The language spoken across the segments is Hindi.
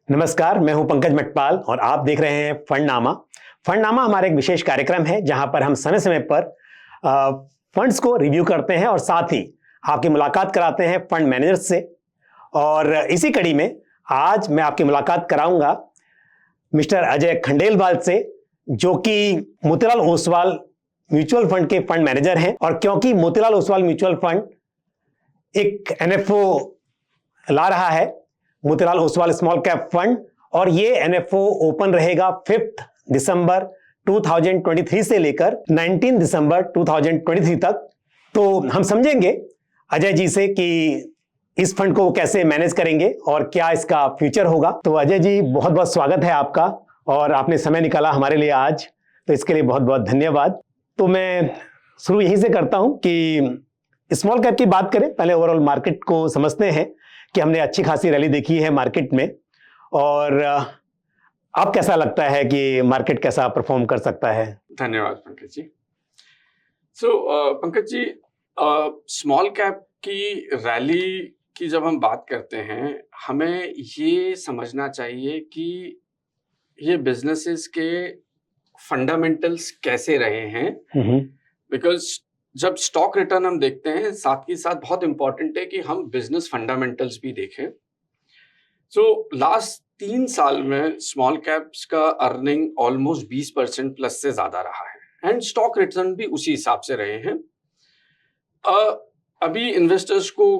नमस्कार, मैं हूं पंकज मटपाल और आप देख रहे हैं फंडनामा। फंडनामा हमारा एक विशेष कार्यक्रम है जहां पर हम समय समय पर फंड्स को रिव्यू करते हैं और साथ ही आपकी मुलाकात कराते हैं फंड मैनेजर्स से। और इसी कड़ी में आज मैं आपकी मुलाकात कराऊंगा मिस्टर अजय खंडेलवाल से, जो कि मोतीलाल ओसवाल म्यूचुअल फंड के फंड मैनेजर हैं। और क्योंकि मोतीलाल ओसवाल म्यूचुअल फंड एक एनएफओ ला रहा है, Motilal Oswal small cap fund, और ये एनएफओ ओपन रहेगा 5 दिसंबर 2023 से लेकर 19 दिसंबर 2023 तक। तो हम समझेंगे अजय जी से कि इस फंड को कैसे मैनेज करेंगे और क्या इसका फ्यूचर होगा। तो अजय जी, बहुत बहुत स्वागत है आपका, और आपने समय निकाला हमारे लिए आज, तो इसके लिए बहुत बहुत धन्यवाद। तो मैं शुरू यहीं से करता हूं कि स्मॉल कैप की बात करें। पहले ओवरऑल मार्केट को समझते हैं कि हमने अच्छी खासी रैली देखी है मार्केट में, और आप कैसा लगता है कि मार्केट कैसा परफॉर्म कर सकता है? धन्यवाद पंकज जी। पंकज जी, स्मॉल कैप की रैली की जब हम बात करते हैं, हमें ये समझना चाहिए कि ये बिजनेसेस के फंडामेंटल्स कैसे रहे हैं। बिकॉज जब स्टॉक रिटर्न हम देखते हैं, साथ ही साथ बहुत इंपॉर्टेंट है कि हम बिजनेस फंडामेंटल्स भी देखें। लास्ट 3 साल में स्मॉल कैप्स का अर्निंग ऑलमोस्ट 20% प्लस से ज्यादा रहा है, एंड स्टॉक रिटर्न भी उसी हिसाब से रहे हैं। अभी इन्वेस्टर्स को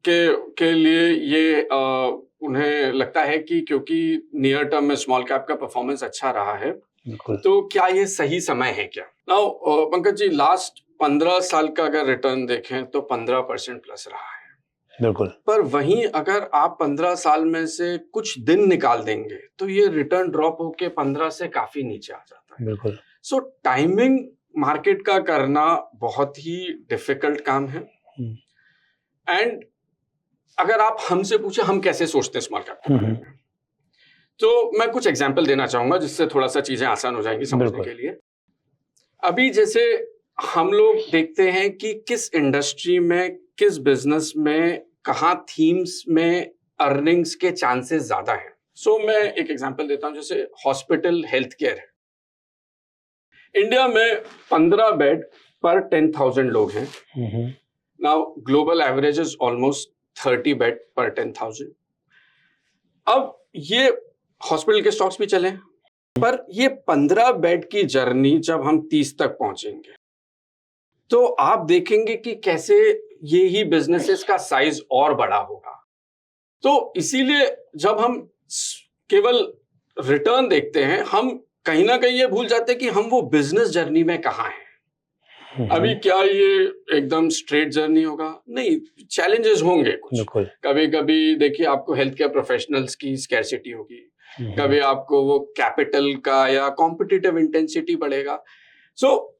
के लिए ये उन्हें लगता है कि क्योंकि नियर टर्म में स्मॉल कैप का परफॉर्मेंस अच्छा रहा है, तो क्या ये सही समय है क्या? नाउ पंकज जी, लास्ट 15 साल का अगर रिटर्न देखें तो 15% प्लस रहा है। बिल्कुल। पर वहीं अगर आप 15 साल में से कुछ दिन निकाल देंगे तो ये रिटर्न ड्रॉप होके 15 से काफी नीचे आ जाता है। बिल्कुल। टाइमिंग मार्केट का करना बहुत ही डिफिकल्ट काम है। एंड अगर आप हमसे पूछे हम कैसे सोचते हैं स्मॉल कैप के बारे में, तो मैं कुछ एग्जांपल देना चाहूंगा जिससे थोड़ा सा चीजें आसान हो जाएंगी समझने के लिए। अभी जैसे हम लोग देखते हैं कि किस इंडस्ट्री में, किस बिजनेस में, कहाँ थीम्स में अर्निंग्स के चांसेस ज्यादा हैं। मैं एक एग्जांपल देता हूं, जैसे हॉस्पिटल हेल्थ केयर है। इंडिया में 15 बेड पर 10,000 लोग हैं। Now global average is almost 30 bed पर 10,000। अब ये हॉस्पिटल के स्टॉक्स भी चले, पर ये 15 बेड की जर्नी जब हम 30 तक पहुंचेंगे तो आप देखेंगे कि कैसे ये ही बिजनेसेस का साइज और बड़ा होगा। तो इसीलिए जब हम केवल रिटर्न देखते हैं, हम कहीं ना कहीं ये भूल जाते हैं कि हम वो बिजनेस जर्नी में कहाँ हैं। अभी क्या ये एकदम स्ट्रेट जर्नी होगा? नहीं, चैलेंजेस होंगे कुछ। कभी कभी देखिए, आपको हेल्थ केयर प्रोफेशनल्स की स्कैरसिटी होगी, कभी आपको वो कैपिटल का या कॉम्पिटिटिव इंटेंसिटी बढ़ेगा।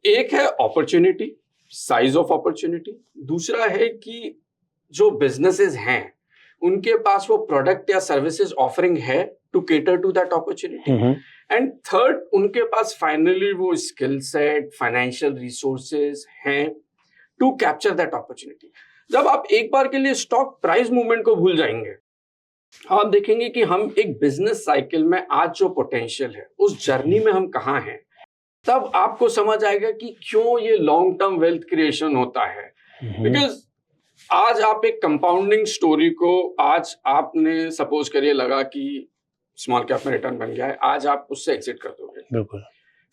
एक है अपॉर्चुनिटी, साइज ऑफ अपॉर्चुनिटी। दूसरा है कि जो बिजनेसेस हैं उनके पास वो प्रोडक्ट या सर्विसेज ऑफरिंग है to cater to that opportunity. And third, उनके पास फाइनली वो स्किल सेट, फाइनेंशियल रिसोर्सेज हैं टू कैप्चर दैट अपॉर्चुनिटी। जब आप एक बार के लिए स्टॉक प्राइस मूवमेंट को भूल जाएंगे, आप देखेंगे कि हम एक बिजनेस साइकिल में आज जो पोटेंशियल है, उस जर्नी में हम कहाँ हैं, तब आपको समझ आएगा कि क्यों ये लॉन्ग टर्म वेल्थ क्रिएशन होता है। बिकॉज आज आप एक कंपाउंडिंग स्टोरी को, आज आपने सपोज करिए लगा कि स्मॉल कैप में रिटर्न बन गया है, आज आप उससे एग्जिट कर दोगे। बिल्कुल।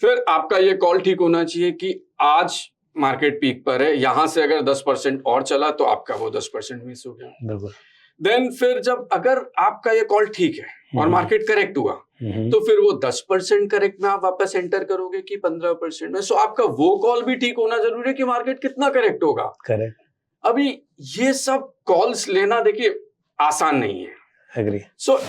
फिर आपका ये कॉल ठीक होना चाहिए कि आज मार्केट पीक पर है, यहां से अगर 10% और चला तो आपका वो 10% मिस हो गया। बिल्कुल। देन फिर जब अगर आपका ये कॉल ठीक है और मार्केट करेक्ट हुआ, तो फिर वो 10% करेक्ट में आप वापस एंटर करोगे कि 15% में। आपका वो कॉल भी ठीक होना जरूरी है कि मार्केट कितना करेक्ट होगा। करेक्ट। अभी ये सब कॉल्स लेना देखिए आसान नहीं है। एग्री।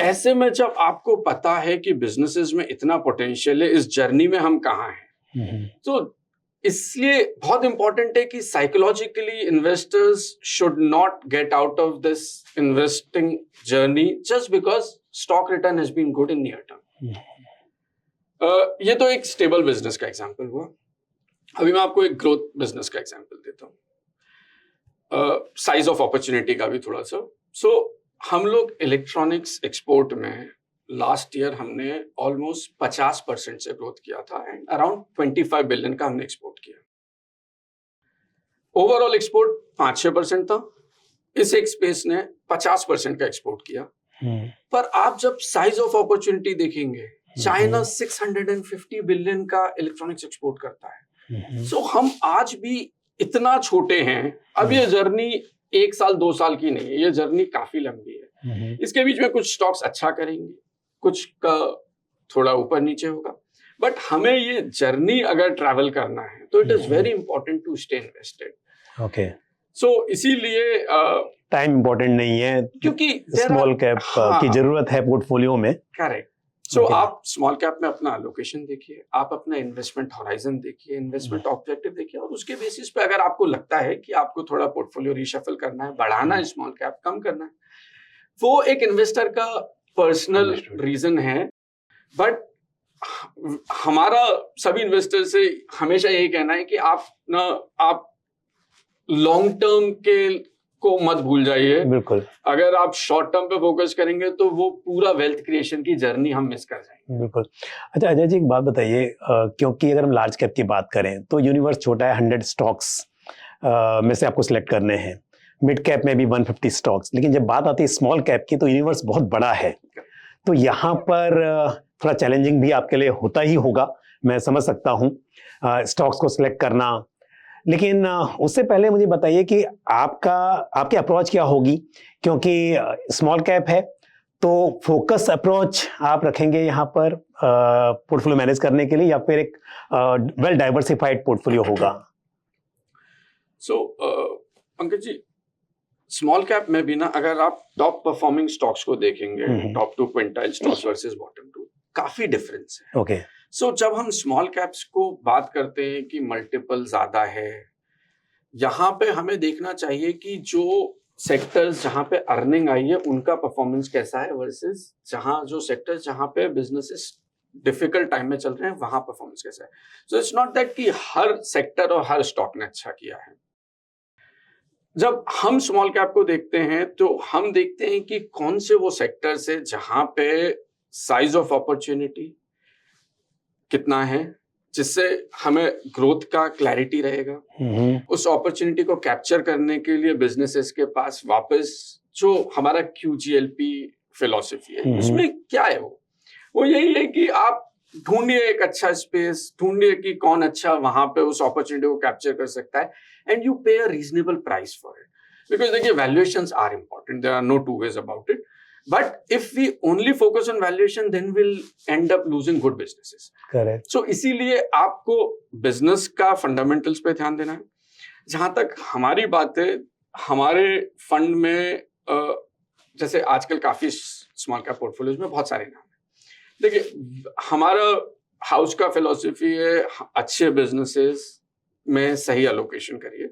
ऐसे में जब आपको पता है कि बिजनेसेस में इतना पोटेंशियल है, इस जर्नी में हम कहाँ हैं, तो इसलिए बहुत इंपॉर्टेंट है कि psychologically investors should not get out of this investing journey just because stock return has been good in near term. ये तो एक स्टेबल बिजनेस का एग्जांपल हुआ। अभी मैं आपको एक ग्रोथ बिजनेस का एग्जांपल देता हूँ, साइज ऑफ अपॉर्चुनिटी का भी थोड़ा सा। हम लोग इलेक्ट्रॉनिक्स एक्सपोर्ट में लास्ट ईयर हमने ऑलमोस्ट 50% से ग्रोथ किया था एंड अराउंड 25 बिलियन का हमने एक्सपोर्ट किया। ओवरऑल एक्सपोर्ट 5-6% था, इस एक स्पेस ने 50% का एक्सपोर्ट किया। पर आप जब साइज ऑफ अपॉर्चुनिटी देखेंगे, चाइना 650 बिलियन का इलेक्ट्रॉनिक्स एक्सपोर्ट करता है। सो हम आज भी इतना छोटे हैं। अब ये जर्नी 1 साल 2 साल की नहीं है, ये जर्नी काफी लंबी है। इसके बीच में कुछ स्टॉक्स अच्छा करेंगे, कुछ का थोड़ा ऊपर नीचे होगा, बट हमें ये जर्नी अगर ट्रैवल करना है तो it is very important to stay invested. Okay, so इसीलिए टाइम इंपॉर्टेंट नहीं है, क्योंकि स्मॉल कैप की जरूरत है पोर्टफोलियो में। करेक्ट। सो आप स्मॉल कैप में अपना एलोकेशन देखिए, आप अपना इन्वेस्टमेंट होराइजन देखिए, इन्वेस्टमेंट ऑब्जेक्टिव देखिए, और उसके बेसिस पे अगर आपको लगता है कि आपको थोड़ा पोर्टफोलियो रिशफल करना है, बढ़ाना है, स्मॉल कैप कम करना है, वो एक इन्वेस्टर का पर्सनल रीजन है। बट हमारा सभी इन्वेस्टर से हमेशा यही कहना है कि आप लॉन्ग टर्म के को मत भूल जाइए। बिल्कुल, अगर आप शॉर्ट टर्म पे फोकस करेंगे तो वो पूरा वेल्थ क्रिएशन की जर्नी हम मिस कर जाएंगे। बिल्कुल। अच्छा अजय जी, एक बात बताइए, क्योंकि अगर हम लार्ज कैप की बात करें तो यूनिवर्स छोटा है, 100 स्टॉक्स में से आपको सिलेक्ट करने हैं। मिड कैप में भी 150 स्टॉक्स, लेकिन जब बात आती है स्मॉल कैप की तो यूनिवर्स बहुत बड़ा है। तो यहाँ पर थोड़ा चैलेंजिंग भी आपके लिए होता ही होगा, मैं समझ सकता हूँ, स्टॉक्स को सिलेक्ट करना। लेकिन उससे पहले मुझे बताइए कि आपकी अप्रोच क्या होगी, क्योंकि स्मॉल कैप है तो फोकस अप्रोच आप रखेंगे यहाँ पर पोर्टफोलियो मैनेज करने के लिए, या फिर एक वेल डाइवर्सिफाइड पोर्टफोलियो होगा? सो पंकज जी, स्मॉल कैप में भी ना अगर आप टॉप परफॉर्मिंग स्टॉक्स को देखेंगे, top 2 quintile stocks versus bottom 2, काफी डिफरेंस है। ओके। सो जब हम स्मॉल कैप्स को बात करते हैं कि मल्टीपल ज्यादा है, यहाँ पे हमें देखना चाहिए कि जो सेक्टर्स जहाँ पे अर्निंग आई है उनका परफॉर्मेंस कैसा है वर्सेस जो सेक्टर्स जहाँ पे बिजनेसेस डिफिकल्ट टाइम में चल रहे हैं वहां परफॉर्मेंस कैसा है। सो इट्स नॉट दैट कि हर सेक्टर और हर स्टॉक ने अच्छा किया है। जब हम स्मॉल कैप को देखते हैं तो हम देखते हैं कि कौन से वो सेक्टर्स है जहां पे साइज ऑफ अपॉर्चुनिटी कितना है, जिससे हमें ग्रोथ का क्लैरिटी रहेगा। उस अपॉर्चुनिटी को कैप्चर करने के लिए बिजनेसेस के पास वापस जो हमारा QGLP फिलॉसफी है उसमें क्या है, वो यही है कि आप ढूंढिए एक अच्छा स्पेस, ढूंढिए कि कौन अच्छा वहां पे उस अपॉर्चुनिटी को कैप्चर कर सकता है, and you pay a reasonable price for it. Because देखिए, valuations are important, there are no two ways about it, but if we only focus on valuation then will end up losing good businesses. Correct. So इसीलिए आपको बिजनेस का फंडामेंटल्स पे ध्यान देना है। जहां तक हमारी बात है, हमारे फंड में जैसे आजकल काफी स्मॉल कैप पोर्टफोलियोज में बहुत सारे नाम है। देखिए, हमारा हाउस का फिलॉसफी है अच्छे बिजनेसेस में सही एलोकेशन करिए।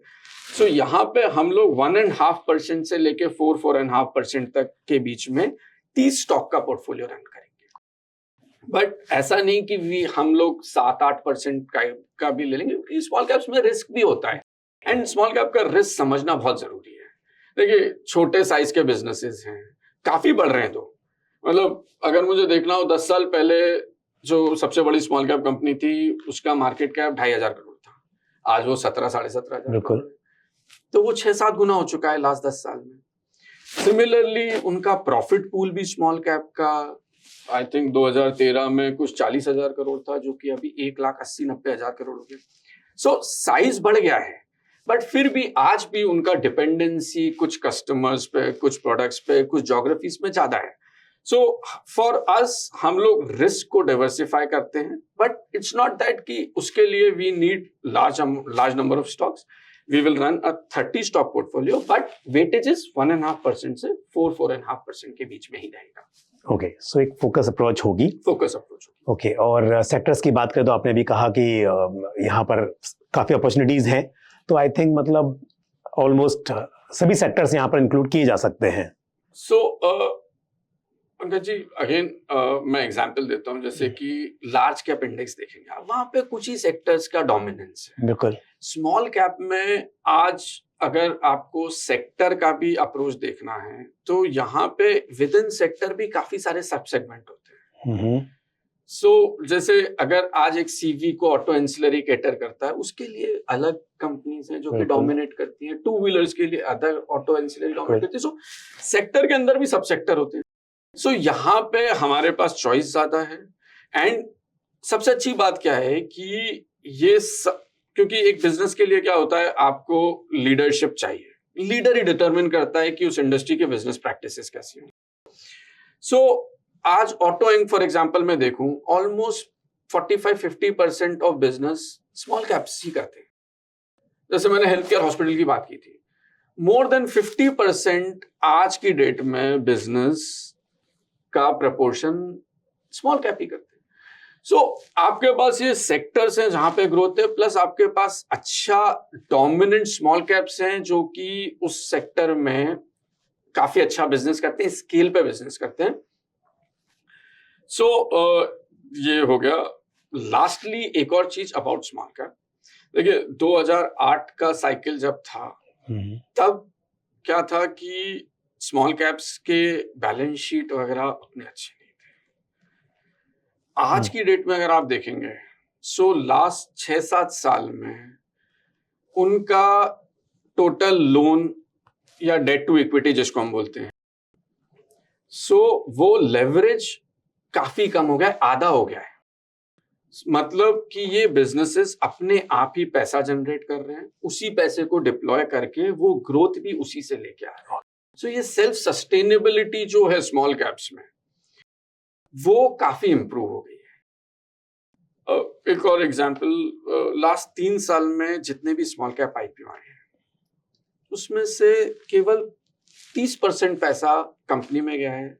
सो यहाँ पे हम लोग 1.5% से लेके 4.5% तक के बीच में 30 स्टॉक का पोर्टफोलियो रन करेंगे। बट ऐसा नहीं कि हम लोग 7-8% का भी ले लेंगे, क्योंकि स्मॉल कैप्स में रिस्क भी होता है, एंड स्मॉल कैप का रिस्क समझना बहुत जरूरी है। देखिए, छोटे साइज के बिजनेसेस हैं, काफी बढ़ रहे हैं, तो मतलब अगर मुझे देखना हो 10 साल पहले जो सबसे बड़ी स्मॉल कैप कंपनी थी उसका मार्केट कैप 2,500 करोड़ था, आज वो 17-17.5 करोड़, तो वो 6-7 गुना हो चुका है लास्ट 10 साल में। सिमिलरली उनका प्रॉफिट पूल भी स्मॉल कैप का आई थिंक 2013 में कुछ 40,000 करोड़ था, जो कि अभी 1,80,90,000 करोड़ हो गया। सो साइज बढ़ गया है, बट फिर भी आज भी उनका डिपेंडेंसी कुछ कस्टमर्स पे, कुछ प्रोडक्ट्स पे, कुछ ज्योग्राफीज में ज्यादा है। सो फॉर अस, हम लोग रिस्क को डाइवर्सिफाई करते हैं, बट इट्स नॉट दैट कि उसके लिए we need large number of stocks. We will run a 30 stock portfolio, but weightage is 1.5% से 4.5% के बीच में ही रहेगा। ओके, सो एक फोकस अप्रोच होगी। फोकस अप्रोच होगी। ओके, और सेक्टर्स की बात करें तो आपने भी कहा कि यहाँ पर काफी अपॉर्चुनिटीज हैं, तो आई थिंक मतलब ऑलमोस्ट सभी सेक्टर्स यहाँ पर इंक्लूड किए जा सकते हैं। सो पंकज जी, अगेन मैं एग्जांपल देता हूँ, जैसे कि लार्ज कैप इंडेक्स देखेंगे आप, वहां पे कुछ ही सेक्टर्स का डोमिनेंस है। बिल्कुल। स्मॉल कैप में आज अगर आपको सेक्टर का भी अप्रोच देखना है तो यहाँ पे विद इन सेक्टर भी काफी सारे सब सेगमेंट होते हैं। सो जैसे अगर आज एक सीवी को ऑटो एंसिलरी कैटर करता है, उसके लिए अलग कंपनीज हैं जो कि डोमिनेट करती हैं, टू व्हीलर्स के लिए अदर ऑटो एंसिलरी डोमिनेट करती है। सो सेक्टर के अंदर भी सब सेक्टर होते हैं। सो यहाँ पे हमारे पास चॉइस ज्यादा है। एंड सबसे अच्छी बात क्या है कि क्योंकि एक बिजनेस के लिए क्या होता है, आपको लीडरशिप चाहिए। लीडर ही डिटरमिन करता है कि उस इंडस्ट्री के बिजनेस प्रैक्टिसेस कैसी हैं। सो आज ऑटो इंक फॉर एग्जांपल मैं देखूं, almost 45-50% of business small caps ही करते हैं। जैसे मैंने हेल्थ केयर हॉस्पिटल की बात की थी, मोर देन 50% आज की डेट में बिजनेस का प्रपोर्शन स्मॉल कैप ही करते हैं। सो आपके पास ये सेक्टर्स हैं जहां पे ग्रोथ है, प्लस आपके पास अच्छा डोमिनेंट स्मॉल कैप्स हैं जो कि उस सेक्टर में काफी अच्छा बिजनेस करते हैं, स्केल पे बिजनेस करते हैं। सो ये हो गया। लास्टली एक और चीज अबाउट स्मॉल कैप, देखिए 2008 का साइकिल जब था, तब क्या था कि स्मॉल कैप्स के बैलेंस शीट वगैरह उतने अच्छे नहीं थे। आज की डेट में अगर आप देखेंगे, सो लास्ट 6-7 साल में उनका टोटल लोन या डेट टू इक्विटी जिसको हम बोलते हैं, सो वो लेवरेज काफी कम हो गया है, आधा हो गया है। मतलब कि ये बिजनेसेस अपने आप ही पैसा जनरेट कर रहे हैं, उसी पैसे को डिप्लॉय करके वो ग्रोथ भी उसी से लेके आ रहे हैं। सो ये सेल्फ सस्टेनेबिलिटी जो है स्मॉल कैप्स में, वो काफी इंप्रूव हो गई है। एक और एग्जांपल, लास्ट 3 साल में जितने भी स्मॉल कैप आईपीओ आए हैं, उसमें से केवल 30% पैसा कंपनी में गया है,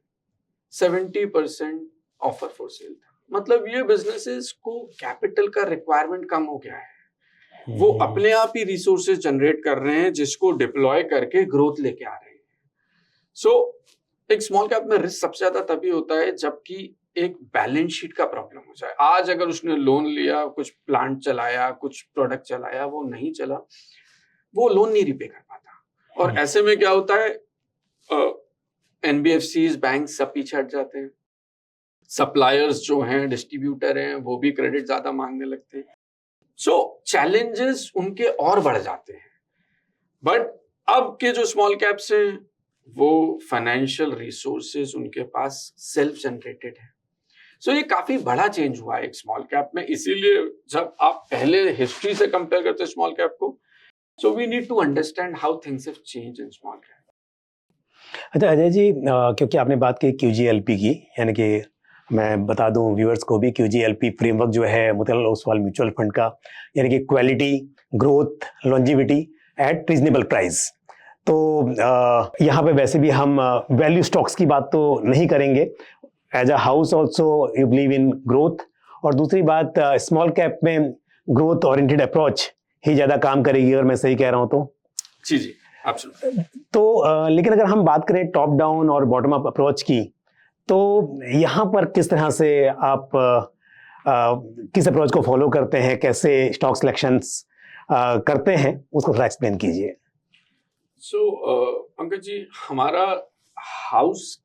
70% ऑफर फॉर सेल था। मतलब ये बिजनेसेस को कैपिटल का रिक्वायरमेंट कम हो गया है, वो अपने आप ही रिसोर्सेज जनरेट कर रहे हैं जिसको डिप्लॉय करके ग्रोथ लेके आ रहे हैं। सो एक स्मॉल कैप में रिस्क सबसे ज्यादा तभी होता है जबकि एक बैलेंस शीट का प्रॉब्लम हो जाए। आज अगर उसने लोन लिया, कुछ प्लांट चलाया, कुछ प्रोडक्ट चलाया, वो नहीं चला, वो लोन नहीं रिपे कर पाता। और ऐसे में क्या होता है, एनबीएफसीज, बैंक सब पीछे हट जाते हैं। सप्लायर्स जो हैं, डिस्ट्रीब्यूटर हैं, वो भी क्रेडिट ज्यादा मांगने लगते हैं। सो चैलेंजेस उनके और बढ़ जाते हैं। बट अब के जो स्मॉल कैप्स हैं, वो फाइनेंशियल रिसोर्सेज उनके पास सेल्फ जनरेटेड है। सो ये काफी बड़ा चेंज हुआ है एक स्मॉल कैप में। इसीलिए जब आप पहले हिस्ट्री से कंपेयर करते हैं स्मॉल कैप को, so we need to understand how things have changed in small cap. अच्छा अजय जी, क्योंकि आपने बात की QGLP की, यानी कि मैं बता दूं व्यूअर्स को भी, QGLP फ्रेमवर्क जो है मोतीलाल ओसवाल म्यूचुअल फंड का, यानी कि quality, growth, longevity eight reasonable price. तो यहाँ पे वैसे भी हम वैल्यू स्टॉक्स की बात तो नहीं करेंगे। As a house also you believe in growth, और दूसरी बात स्मॉल कैप में ग्रोथ ओरिएंटेड अप्रोच ही ज़्यादा काम करेगी, और मैं सही कह रहा हूँ तो? जी जी, एब्सोल्युटली। तो लेकिन अगर हम बात करें टॉप डाउन और बॉटम अप अप्रोच की, तो यहाँ पर किस तरह से आप किस अप्रोच को फॉलो करते हैं, कैसे स्टॉक सिलेक्शंस करते हैं, उसको थोड़ा एक्सप्लेन कीजिए। सो पंकज जी, हमारा हाउस,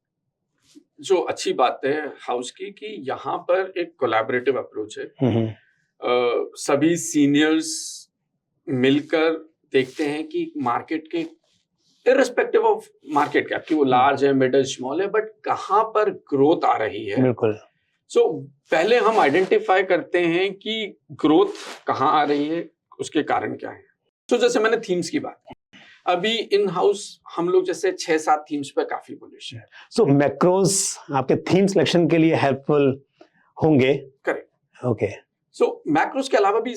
जो अच्छी बात है हाउस की, कि यहाँ पर एक कोलैबोरेटिव अप्रोच है। सभी सीनियर्स मिलकर देखते हैं कि मार्केट के इररिस्पेक्टिव ऑफ मार्केट कैप, कि वो लार्ज है, मिडिल, स्मॉल है, बट कहाँ पर ग्रोथ आ रही है। बिल्कुल। सो पहले हम आइडेंटिफाई करते हैं कि ग्रोथ कहाँ आ रही है, उसके कारण क्या है। सो जैसे मैंने थीम्स की बात की, अभी इन हाउस हम लोग जैसे 6-7 थीम्स पे काफी बुलिश है। सो मैक्रोस आपके थीम सिलेक्शन के लिए हेल्पफुल होंगे? करेक्ट। ओके। सो मैक्रोस के अलावा भी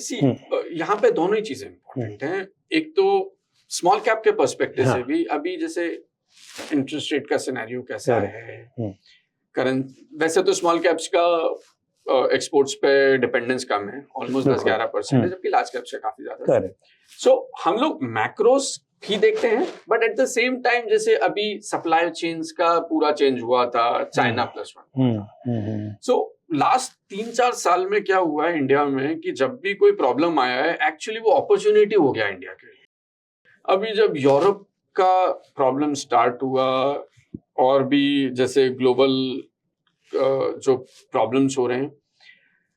यहाँ पे दोनों ही चीजें इंपॉर्टेंट हैं। एक तो स्मॉल कैप के पर्सपेक्टिव से भी, अभी जैसे इंटरेस्ट रेट का सिनेरियो कैसा है, करंट, वैसे तो स्मॉल कैप्स का एक्सपोर्ट्स पे डिपेंडेंस कम है, ऑलमोस्ट 10-11% है, जबकि लार्ज कैप्स का काफी ज्यादा है। सो हम लोग मैक्रोस भी देखते हैं, but at the same time जैसे अभी सप्लाई चेन्स का पूरा चेंज हुआ था, चाइना +1। सो लास्ट 3-4 साल में क्या हुआ है इंडिया में, कि जब भी कोई प्रॉब्लम आया है, एक्चुअली वो अपॉर्चुनिटी हो गया इंडिया के लिए। अभी जब यूरोप का प्रॉब्लम स्टार्ट हुआ, और भी जैसे ग्लोबल जो प्रॉब्लम्स हो रहे हैं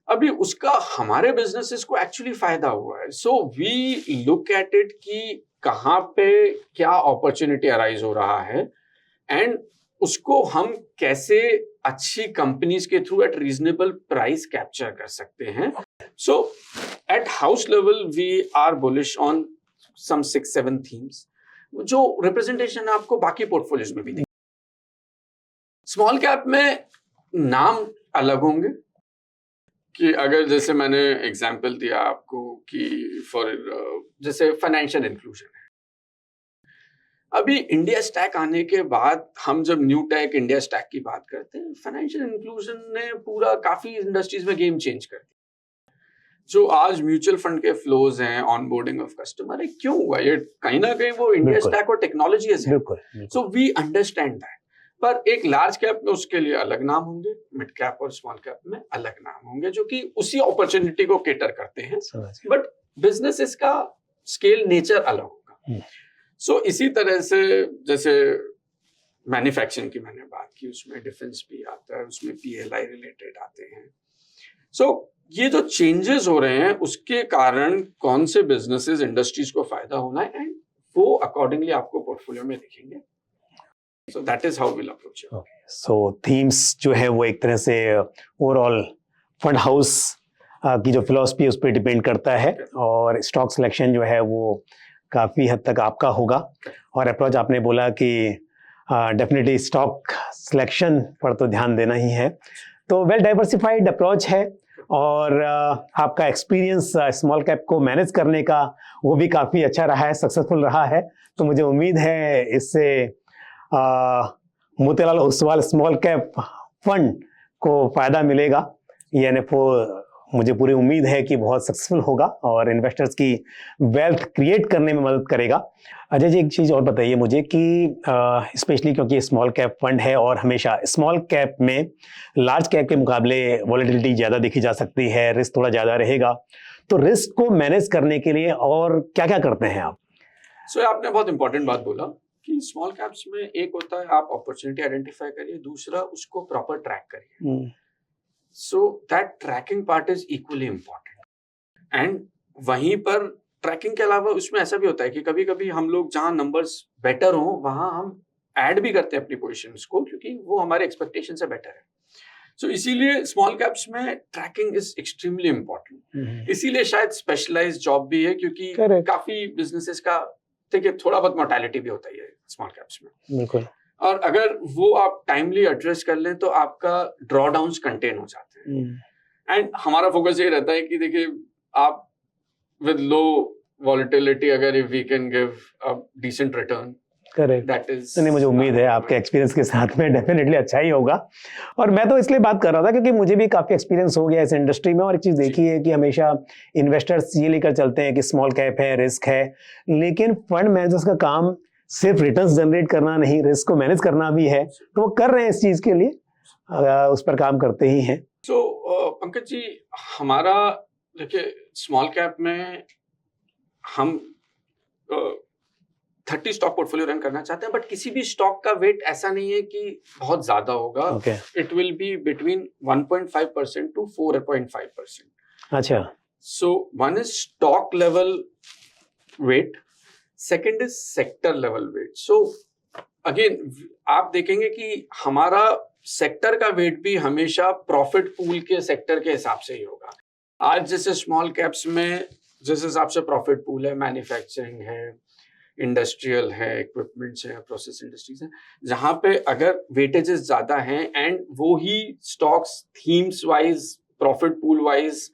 अभी, उसका हमारे बिजनेसेस को एक्चुअली फायदा हुआ है. So we look at it कि कहाँ पे क्या अपॉर्चुनिटी अराइज हो रहा है एंड उसको हम कैसे अच्छी कंपनीज के through at reasonable price capture कर सकते हैं. So at house level we are bullish on some 6-7 themes जो रिप्रेजेंटेशन आपको बाकी पोर्टफोलियोज में भी देंगे. स्मॉल कैप में नाम अलग होंगे कि अगर जैसे मैंने एग्जांपल दिया आपको कि फॉर जैसे फाइनेंशियल इंक्लूजन है. अभी इंडिया स्टैक आने के बाद हम जब न्यू टेक इंडिया स्टैक की बात करते हैं, फाइनेंशियल इंक्लूजन ने पूरा काफी इंडस्ट्रीज में गेम चेंज कर दिया. जो आज म्यूचुअल फंड के फ्लोज हैं, ऑनबोर्डिंग ऑफ कस्टमर है, क्यों हुआ ये? कहीं ना कहीं वो इंडिया स्टैक और टेक्नोलॉजी है. So we understand that. पर एक लार्ज कैप में उसके लिए अलग नाम होंगे, मिड कैप और स्मॉल कैप में अलग नाम होंगे जो कि उसी अपॉर्चुनिटी को केटर करते हैं, बट बिजनेसेस का स्केल नेचर अलग होगा. सो इसी तरह से जैसे मैन्युफैक्चरिंग की मैंने बात की, उसमें डिफेंस भी आता है, उसमें पीएलआई रिलेटेड आते हैं. सो ये जो चेंजेस हो रहे हैं उसके कारण कौन से बिजनेसेस इंडस्ट्रीज को फायदा होना है एंड वो अकॉर्डिंगली आपको पोर्टफोलियो में दिखेंगे. So that is how we'll approach it. Okay. So themes जो है वो एक तरह से ओवरऑल फंड हाउस की जो फिलॉसफी है उस पर डिपेंड करता है और स्टॉक सिलेक्शन जो है वो काफ़ी हद तक आपका होगा. और अप्रोच आपने बोला कि डेफिनेटली स्टॉक सिलेक्शन पर तो ध्यान देना ही है. तो वेल डाइवर्सिफाइड अप्रोच है और आपका एक्सपीरियंस स्मॉल कैप को मैनेज करने का वो भी काफ़ी अच्छा रहा है, सक्सेसफुल रहा है. तो मुझे उम्मीद है इससे Motilal Oswal small cap fund को फायदा मिलेगा. ये एनएफओ मुझे पूरी उम्मीद है कि बहुत सक्सेसफुल होगा और इन्वेस्टर्स की वेल्थ क्रिएट करने में मदद करेगा. अजय जी, एक चीज़ और बताइए मुझे कि स्पेशली क्योंकि स्मॉल कैप फंड है और हमेशा स्मॉल कैप में लार्ज कैप के मुकाबले वॉलेटिलिटी ज़्यादा देखी जा सकती है, रिस्क थोड़ा ज़्यादा रहेगा. तो रिस्क को मैनेज करने के लिए और क्या क्या करते हैं आप? सो आपने बहुत इंपॉर्टेंट बात बोला कि स्मॉल कैप्स में एक होता है आप अपॉर्चुनिटी आइडेंटिफाई करिए, दूसरा उसको प्रॉपर ट्रैक करिए. So that tracking part is equally important. And वहीं पर ट्रैकिंग के अलावा उसमें ऐसा भी होता है कि कभी कभी हम लोग जहां नंबर्स बेटर हो वहां हम ऐड भी करते हैं अपनी पोजीशंस को क्योंकि वो हमारे एक्सपेक्टेशन से बेटर है. सो इसीलिए स्मॉल कैप्स में ट्रैकिंग इज एक्सट्रीमली इम्पोर्टेंट. इसीलिए शायद स्पेशलाइज्ड जॉब भी है क्योंकि काफी बिजनेसेस का देखिए थोड़ा बहुत मोर्टेलिटी भी होता ही है स्मॉल कैप्स में. बिल्कुल. और अगर वो आप टाइमली एड्रेस कर लें तो आपका ड्रॉ डाउन्स कंटेन हो जाते हैं. एंड हमारा फोकस ये रहता है कि देखिए आप विद लो वॉलेटिलिटी अगर if we can give a decent return. Correct. That is नहीं, मुझे उम्मीद है आपके एक्सपीरियंस के साथ में डेफिनेटली अच्छा ही होगा. और मैं तो इसलिए बात कर रहा था क्योंकि मुझे भी काफ़ी एक्सपीरियंस हो गया इस इंडस्ट्री में और एक चीज़ देखी है कि हमेशा इन्वेस्टर्स ये लेकर चलते हैं कि स्मॉल कैप है, रिस्क है, लेकिन फंड मैनेजर्स का काम सिर्फ रिटर्न्स जनरेट करना नहीं, रिस्क को मैनेज करना भी है. तो वो कर रहे हैं इस चीज़ के लिए, उस पर काम करते ही हैं. सो पंकज जी, हमारा देखिए स्मॉल कैप में हम 30 स्टॉक पोर्टफोलियो रन करना चाहते हैं, बट किसी भी स्टॉक का वेट ऐसा नहीं है कि बहुत ज्यादा होगा. It will be between 1.5% to 4.5%. अच्छा. So one is stock level weight, second is sector level weight. So again आप देखेंगे कि हमारा सेक्टर का वेट भी हमेशा प्रॉफिट पूल के सेक्टर के हिसाब से ही होगा. आज जैसे स्मॉल कैप्स में जिस हिसाब से प्रॉफिट पूल है, मैन्युफैक्चरिंग है, इंडस्ट्रियल है, इक्विपमेंट्स है, प्रोसेस इंडस्ट्रीज है, जहां पे अगर वेटेजेस ज्यादा हैं एंड वो ही stocks themes wise, profit pool wise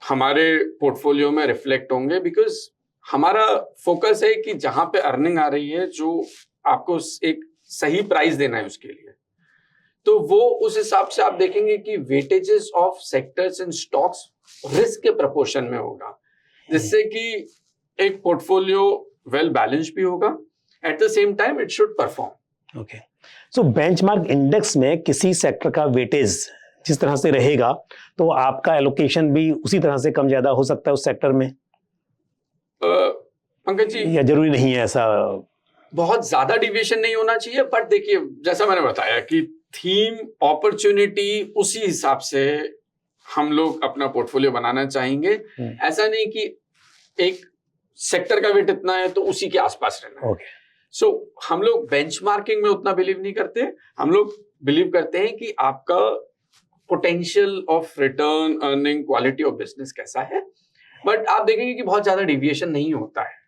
हमारे पोर्टफोलियो में रिफ्लेक्ट होंगे. बिकॉज हमारा फोकस है कि जहां पे अर्निंग आ रही है जो आपको एक सही प्राइस देना है उसके लिए, तो वो उस हिसाब से आप देखेंगे कि weightages of sectors and stocks risk के प्रपोर्शन में होगा, जिससे कि एक पोर्टफोलियो वेल बैलेंस्ड भी होगा. At the same time it should perform. Okay. So benchmark index में किसी सेक्टर का वेटेज जिस तरह से रहेगा तो आपका एलोकेशन भी उसी तरह से कम ज्यादा हो सकता है उस सेक्टर में. पंकज जी, या जरूरी नहीं है ऐसा? बहुत ज्यादा डिविएशन नहीं होना चाहिए, बट देखिए जैसा मैंने बताया कि थीम, अपॉर्चुनिटी, उसी हिसाब से हम लोग अपना पोर्टफोलियो बनाना चाहेंगे। ऐसा नहीं कि एक सेक्टर का वेट इतना है तो उसी के आसपास रहना है। सो हम लोग बेंचमार्किंग में उतना बिलीव नहीं करते। हम लोग बिलीव करते हैं कि आपका potential of return, earning, quality of business कैसा है, बट आप देखेंगे कि बहुत ज्यादा डिविएशन नहीं होता है।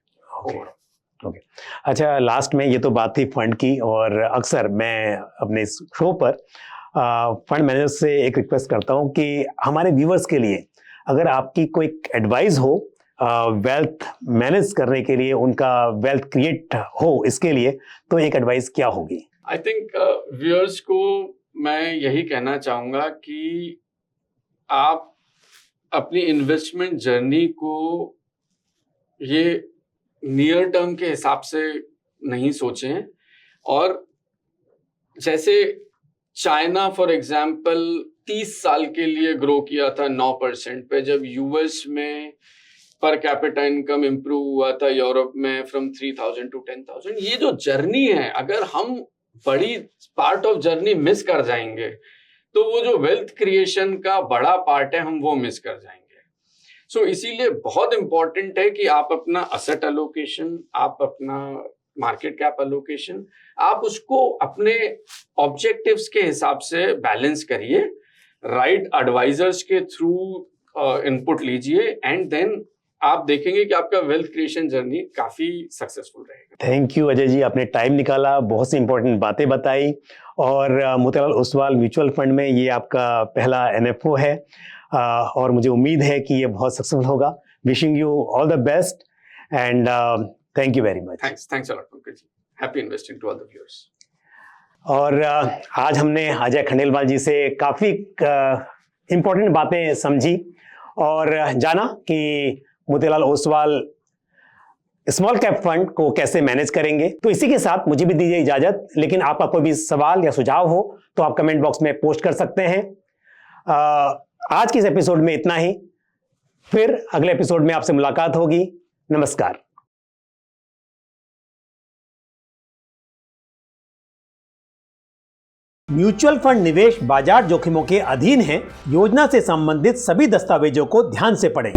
ओके, अच्छा, लास्ट में ये तो बात थी फंड की, और अक्सर मैं अपने शो पर फंड मैनेजर से एक रिक्वेस्ट करता हूँ कि हमारे व्यूवर्स के लिए अगर आपकी कोई एडवाइस हो वेल्थ मैनेज करने के लिए, उनका वेल्थ क्रिएट हो इसके लिए, तो एक एडवाइस क्या होगी? आई थिंक व्यूअर्स को मैं यही कहना चाहूंगा कि आप अपनी इन्वेस्टमेंट जर्नी को ये नियर टर्म के हिसाब से नहीं सोचें। और जैसे चाइना फॉर एग्जांपल 30 साल के लिए ग्रो किया था 9% पे, जब यूएस में पर कैपिटा इनकम इंप्रूव हुआ था, यूरोप में फ्रॉम 3000 टू 10,000। ये जो जर्नी है, अगर हम बड़ी पार्ट ऑफ जर्नी मिस कर जाएंगे तो वो जो वेल्थ क्रिएशन का बड़ा पार्ट है हम वो मिस कर जाएंगे। सो इसीलिए बहुत इंपॉर्टेंट है कि आप अपना असेट एलोकेशन, आप अपना मार्केट कैप एलोकेशन, आप उसको अपने ऑब्जेक्टिव्स के हिसाब से बैलेंस करिए, राइट एडवाइजर्स के थ्रू इनपुट लीजिए, एंड देन आप देखेंगे कि आपका वेल्थ क्रिएशन जर्नी काफी सक्सेसफुल रहेगा। थैंक यू अजय जी, आपने टाइम निकाला, बहुत सी इंपॉर्टेंट बातें बताई, और मोतीलाल ओसवाल म्यूचुअल फंड में ये आपका पहला एनएफओ है, और मुझे उम्मीद है कि ये बहुत सक्सेसफुल होगा। Wishing you all the best and thank you very much. Thanks a lot Pankaj ji. Happy investing to all the viewers. और आज हमने अजय खंडेलवाल जी से काफी इंपॉर्टेंट बातें समझी और जाना कि Motilal Oswal small cap fund को कैसे मैनेज करेंगे। तो इसी के साथ मुझे भी दीजिए इजाजत, लेकिन आपका कोई भी सवाल या सुझाव हो तो आप कमेंट बॉक्स में पोस्ट कर सकते हैं। आज के इस एपिसोड में इतना ही, फिर अगले एपिसोड में आपसे मुलाकात होगी। नमस्कार। म्यूचुअल फंड निवेश बाजार जोखिमों के अधीन है। योजना से संबंधित सभी दस्तावेजों को ध्यान से पढ़ें।